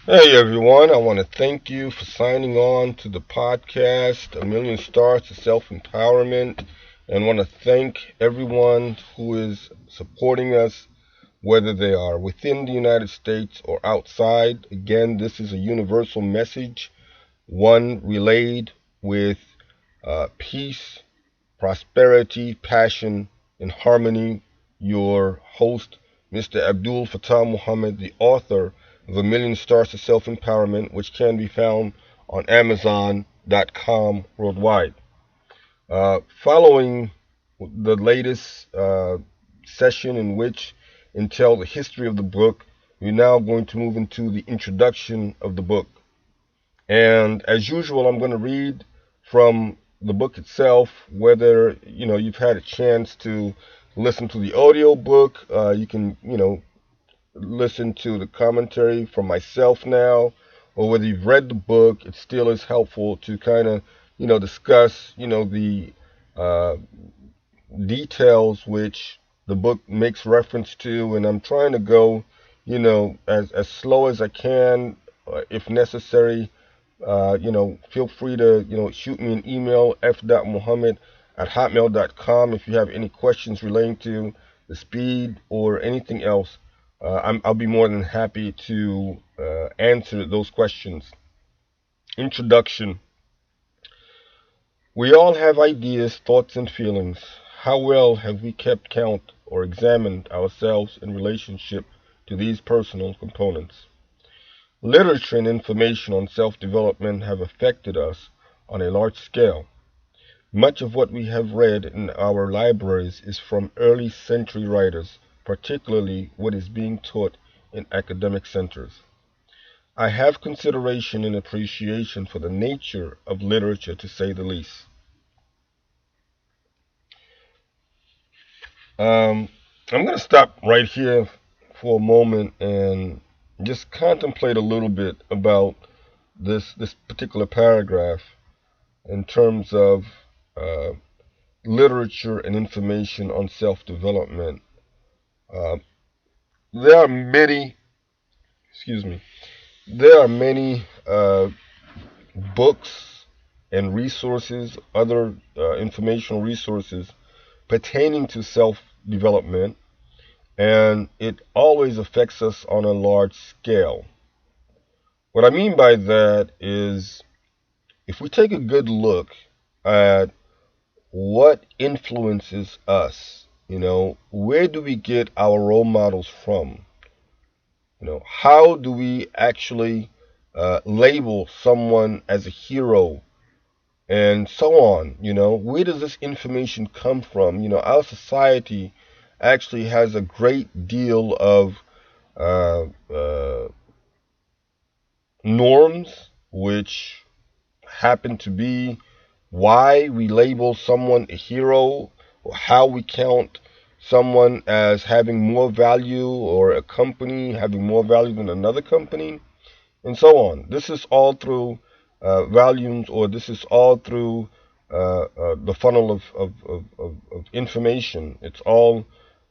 Hey everyone, I want to thank you for signing on to the podcast, A Million Stars to Self Empowerment, and want to thank everyone who is supporting us, whether they are within the United States or outside. Again, this is a universal message, one relayed with peace, prosperity, passion, and harmony. Your host, Mr. Abdul Fattah Muhammad, the author of A Million Stars to Self Empowerment, which can be found on Amazon.com worldwide. Following the latest session in which entailed the history of the book, we're now going to move into the introduction of the book. And as usual, I'm going to read from the book itself. Whether you've had a chance to listen to the audio book, you can listen to the commentary from myself now, or whether you've read the book, it still is helpful to kind of discuss the uh, details which the book makes reference to. And I'm trying to go as slow as I can, if necessary. Feel free to, shoot me an email, f.muhammad@hotmail.com, if you have any questions relating to the speed or anything else. I'll be more than happy to answer those questions. Introduction. We all have ideas, thoughts, and feelings. How well have we kept count or examined ourselves in relationship to these personal components? Literature and information on self-development have affected us on a large scale. Much of what we have read in our libraries is from early century writers, particularly what is being taught in academic centers. I have consideration and appreciation for the nature of literature, to say the least. Um, I'm going to stop right here for a moment and just contemplate a little bit about this particular paragraph in terms of uh, literature and information on self-development. Uh, there are many, excuse me, there are many books and resources, other informational resources pertaining to self-development, and it always affects us on a large scale. What I mean by that is if we take a good look at what influences us, where do we get our role models from? How do we actually label someone as a hero and so on? Where does this information come from? Our society actually has a great deal of uh, uh, norms which happen to be why we label someone a hero, or how we count someone as having more value, or a company having more value than another company, and so on. This is all through volumes, or this is all through the funnel of information. It's all,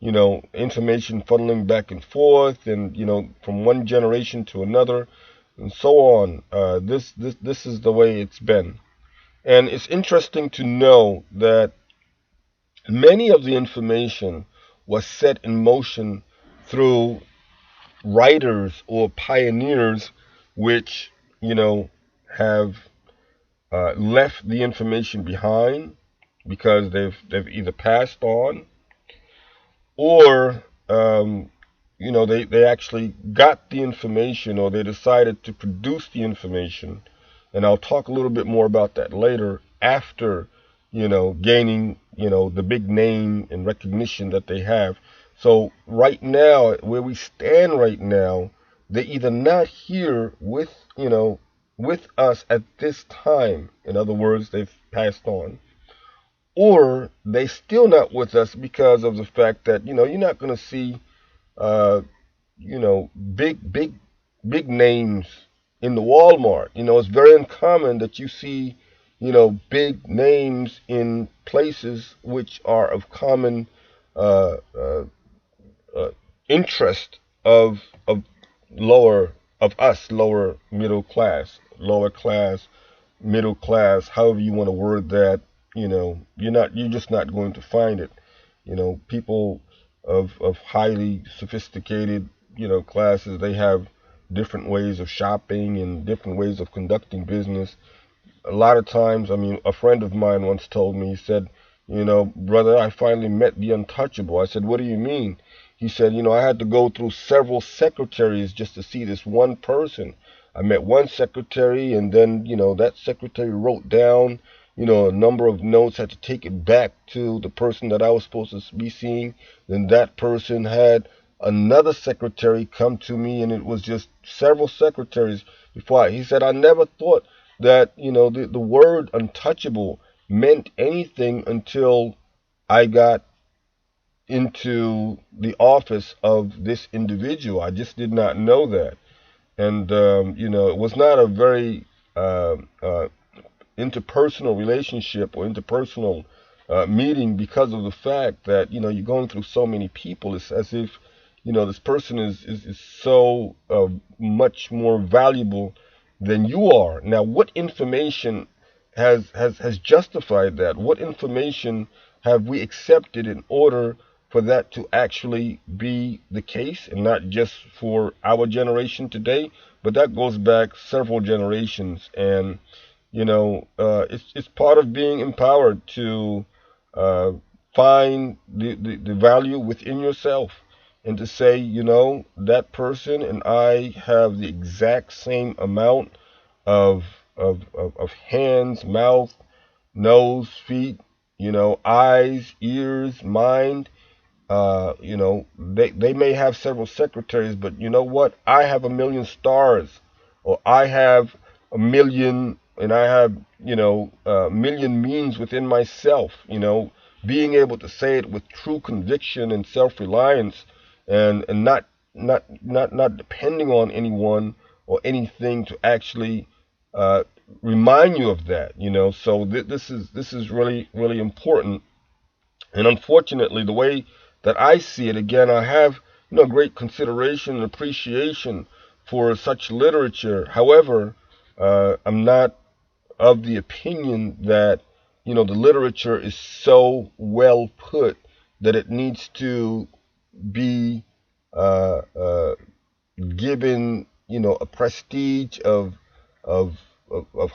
information funneling back and forth, and, from one generation to another, and so on. This is the way it's been. And it's interesting to know that many of the information was set in motion through writers or pioneers which, have left the information behind because they've either passed on, or they actually got the information, or they decided to produce the information. And I'll talk a little bit more about that later, after gaining the big name and recognition that they have. So right now, where we stand right now, they're either not here with us at this time. In other words, they've passed on, or they still not with us because of the fact that you're not going to see uh, big names in the Walmart. It's very uncommon that you see big names in places which are of common uh, uh, uh, interest of lower of us lower middle class, lower class, middle class, however you want to word that, you're just not going to find it. People of highly sophisticated, classes, they have different ways of shopping and different ways of conducting business. A lot of times, I mean, a friend of mine once told me, he said, brother, I finally met the untouchable. I said, what do you mean? He said, I had to go through several secretaries just to see this one person. I met one secretary, and then, that secretary wrote down, a number of notes, had to take it back to the person that I was supposed to be seeing. Then that person had another secretary come to me, and it was just several secretaries before he said, I never thought that, the word untouchable meant anything until I got into the office of this individual. I just did not know that. And, it was not a very interpersonal relationship or interpersonal meeting, because of the fact that, you're going through so many people. It's as if, this person is so much more valuable than you are. Now, what information has justified that? What information have we accepted in order for that to actually be the case, and not just for our generation today, but that goes back several generations. And it's part of being empowered to find the value within yourself, and to say, that person and I have the exact same amount of hands, mouth, nose, feet, eyes, ears, mind. They may have several secretaries, but you know what? I have a million stars, or I have a million, and I have, a million means within myself, being able to say it with true conviction and self-reliance, and not depending on anyone or anything to actually remind you of that. So this is really, really important. And unfortunately, the way that I see it, again, I have, great consideration and appreciation for such literature. However, I'm not of the opinion that, the literature is so well put that it needs to be uh, uh, given, a prestige of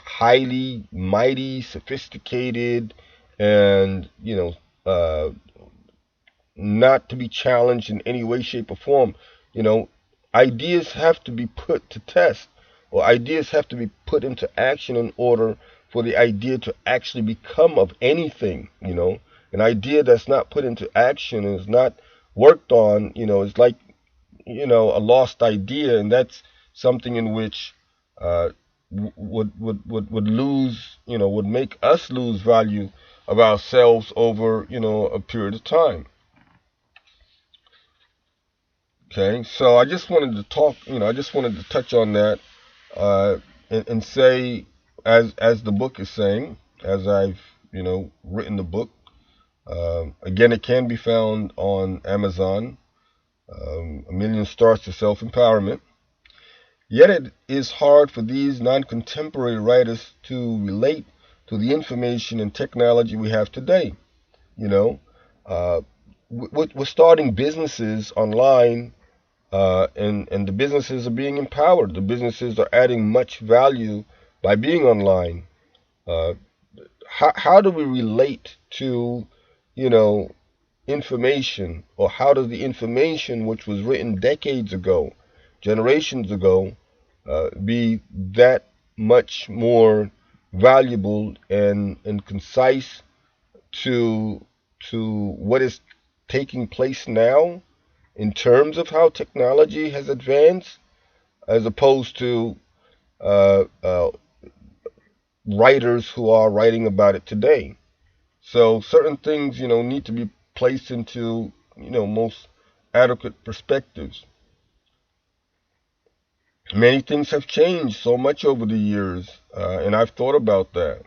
highly mighty, sophisticated, and, not to be challenged in any way, shape, or form. You know, ideas have to be put to test, or ideas have to be put into action in order for the idea to actually become of anything. An idea that's not put into action and is not worked on, is like, a lost idea, and that's something in which uh, would lose, would make us lose value of ourselves over, a period of time. Okay, so I just wanted to talk, I just wanted to touch on that, uh, and say, as the book is saying, as I've, written the book. Again, it can be found on Amazon, A Million Stars to Self-Empowerment. Yet it is hard for these non-contemporary writers to relate to the information and technology we have today. You know, uh, we're starting businesses online, and the businesses are being empowered. The businesses are adding much value by being online. Uh, how do we relate to, you know, information, or how does the information which was written decades ago, generations ago, be that much more valuable and concise to what is taking place now in terms of how technology has advanced, as opposed to uh, uh, writers who are writing about it today. So certain things, need to be placed into, most adequate perspectives. Many things have changed so much over the years, and I've thought about that.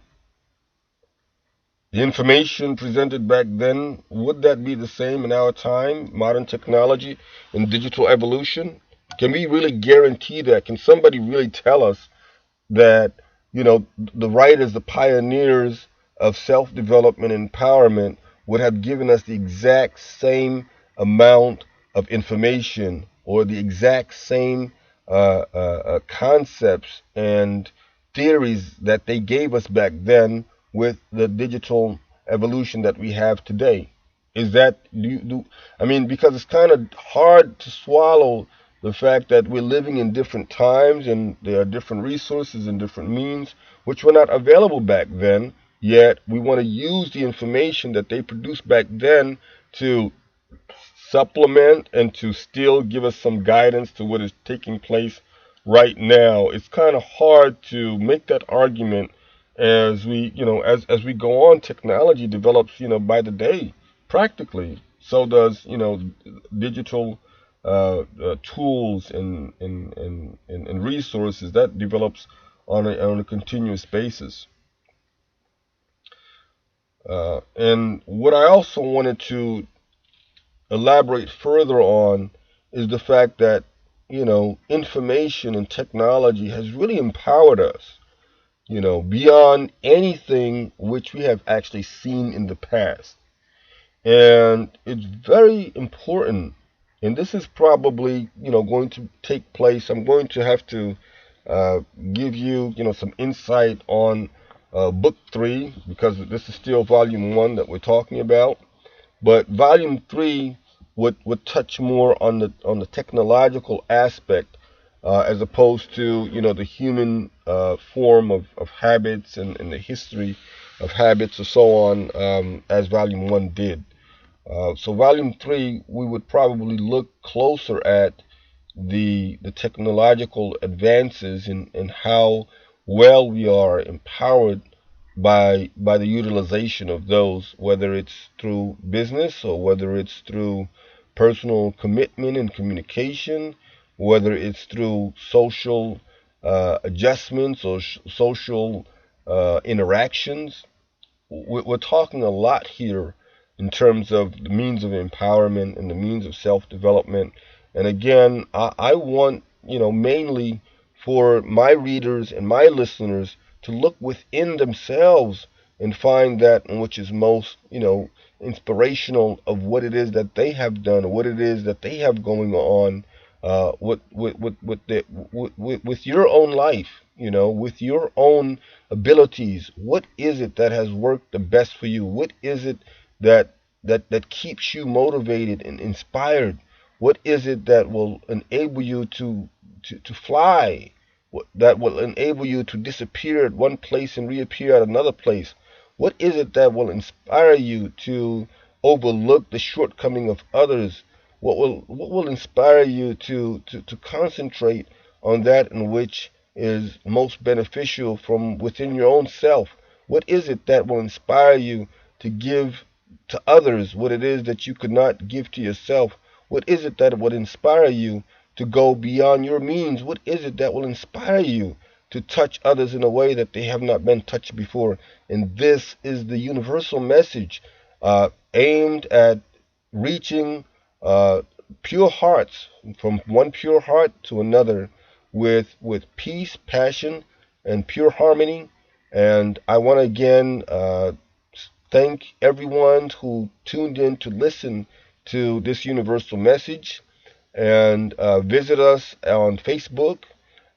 The information presented back then, would that be the same in our time? Modern technology and digital evolution? Can we really guarantee that? Can somebody really tell us that, the writers, the pioneers of self-development and empowerment would have given us the exact same amount of information, or the exact same concepts and theories that they gave us back then with the digital evolution that we have today? Is that I mean, because it's kind of hard to swallow the fact that we're living in different times and there are different resources and different means which were not available back then, yet we want to use the information that they produced back then to supplement and to still give us some guidance to what is taking place right now. It's kind of hard to make that argument as as we go on. Technology develops, by the day, practically. So does, digital tools and resources that develops on a continuous basis. And what I also wanted to elaborate further on is the fact that, information and technology has really empowered us, beyond anything which we have actually seen in the past. And it's very important, and this is probably, going to take place. I'm going to have to give you, some insight on book 3, because this is still volume 1 that we're talking about. But volume 3 would touch more on the technological aspect, as opposed to, the human form of habits and the history of habits and so on, as volume 1 did. So volume 3, we would probably look closer at the technological advances and how well we are empowered by the utilization of those, whether it's through business or whether it's through personal commitment and communication, whether it's through social adjustments or social interactions. We're talking a lot here in terms of the means of empowerment and the means of self-development. And again, I want, mainly for my readers and my listeners to look within themselves and find that which is most, inspirational of what it is that they have done, or what it is that they have going on, with your own life, with your own abilities. What is it that has worked the best for you? What is it that keeps you motivated and inspired? What is it that will enable you to fly? That will enable you to disappear at one place and reappear at another place? What is it that will inspire you to overlook the shortcoming of others? What will inspire you to concentrate on that in which is most beneficial from within your own self? What is it that will inspire you to give to others what it is that you could not give to yourself? What is it that would inspire you to go beyond your means? What is it that will inspire you to touch others in a way that they have not been touched before? And this is the universal message, aimed at reaching pure hearts, from one pure heart to another, with peace, passion, and pure harmony. And I want to again thank everyone who tuned in to listen to this universal message. And visit us on Facebook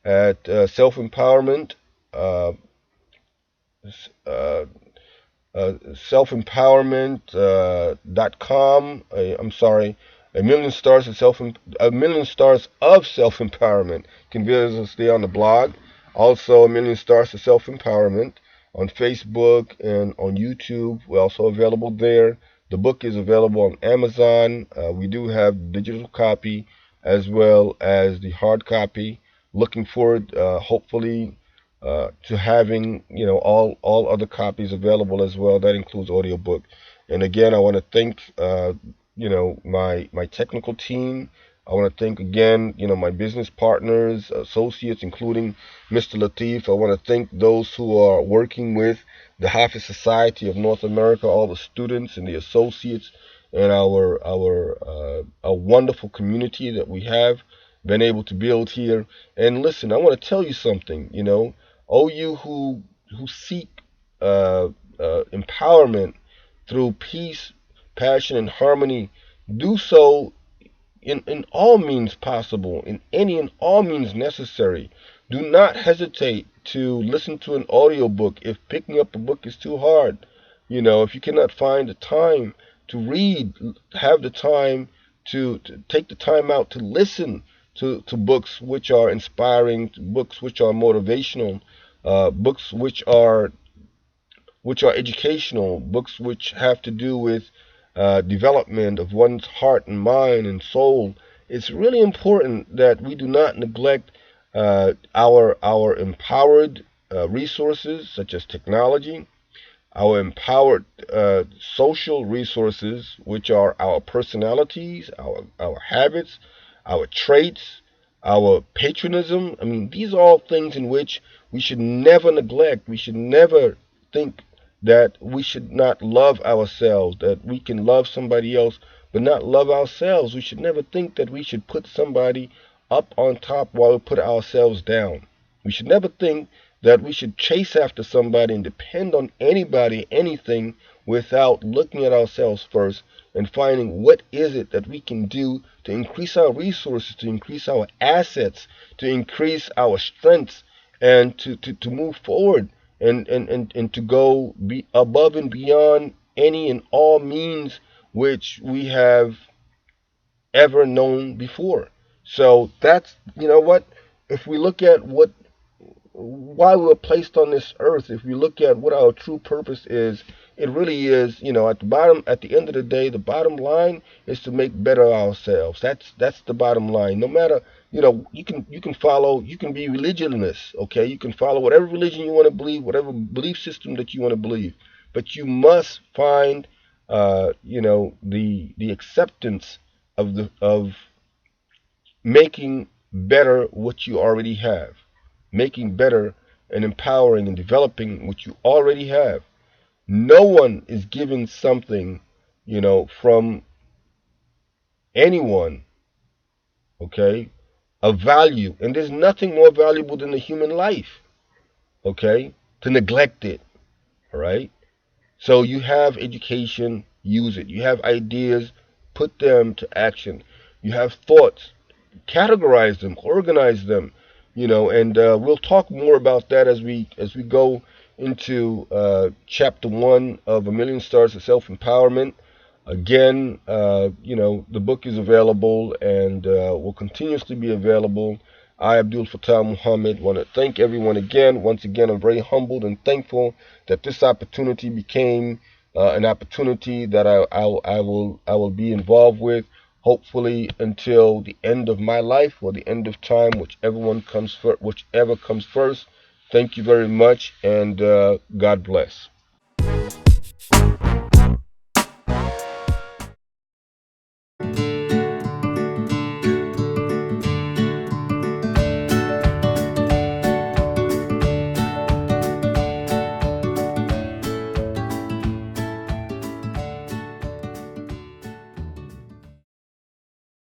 at Self Empowerment, selfempowerment.com. I'm sorry, a million stars of self empowerment. You can visit us there on the blog. Also, a million stars to self empowerment on Facebook and on YouTube. We're also available there. The book is available on Amazon. We do have digital copy as well as the hard copy. Looking forward, hopefully, to having all other copies available as well. That includes audiobook. And again, I want to thank my technical team. I want to thank again my business partners, associates, including Mr. Latif. I want to thank those who are working with the Hafiz Society of North America, all the students and the associates, and our wonderful community that we have. been able to build here. And listen, I want to tell you something. All you who seek uh, empowerment through peace, passion, and harmony, do so in all means possible, in any and all means necessary. Do not hesitate to listen to an audiobook if picking up a book is too hard. If you cannot find the time to read, have the time to take the time out to listen to books which are inspiring, to books which are motivational, books which are educational, books which have to do with development of one's heart and mind and soul. It's really important that we do not neglect our empowered resources such as technology, our empowered social resources, which are our personalities, our habits, our traits, our patriotism. I mean, these are all things in which we should never neglect. We should never think that we should not love ourselves, that we can love somebody else but not love ourselves. We should never think that we should put somebody up on top while we put ourselves down. We should never think that we should chase after somebody and depend on anybody, anything, without looking at ourselves first and finding what is it that we can do to increase our resources, to increase our assets, to increase our strengths, and to move forward and to go be above and beyond any and all means which we have ever known before. So that's, what, if we look at why we were placed on this earth, if we look at what our true purpose is, it really is, at the end of the day, the bottom line is to make better ourselves. That's the bottom line. No matter, you can be religionless, okay? You can follow whatever religion you want to believe, whatever belief system that you want to believe, but you must find, the acceptance of making better what you already have, making better and empowering and developing what you already have. No one is giving something, from anyone, okay, of value. And there's nothing more valuable than the human life, okay, to neglect it, all right? So you have education, use it. You have ideas, put them to action. You have thoughts, categorize them, organize them, and we'll talk more about that as we go into chapter 1 of A Million Stars of Self-Empowerment. Again, the book is available and will continuously be available. I, Abdul Fattah Muhammad, want to thank everyone again. Once again, I'm very humbled and thankful that this opportunity became an opportunity that I will be involved with, hopefully until the end of my life or the end of time, whichever comes first. Thank you very much, and God bless.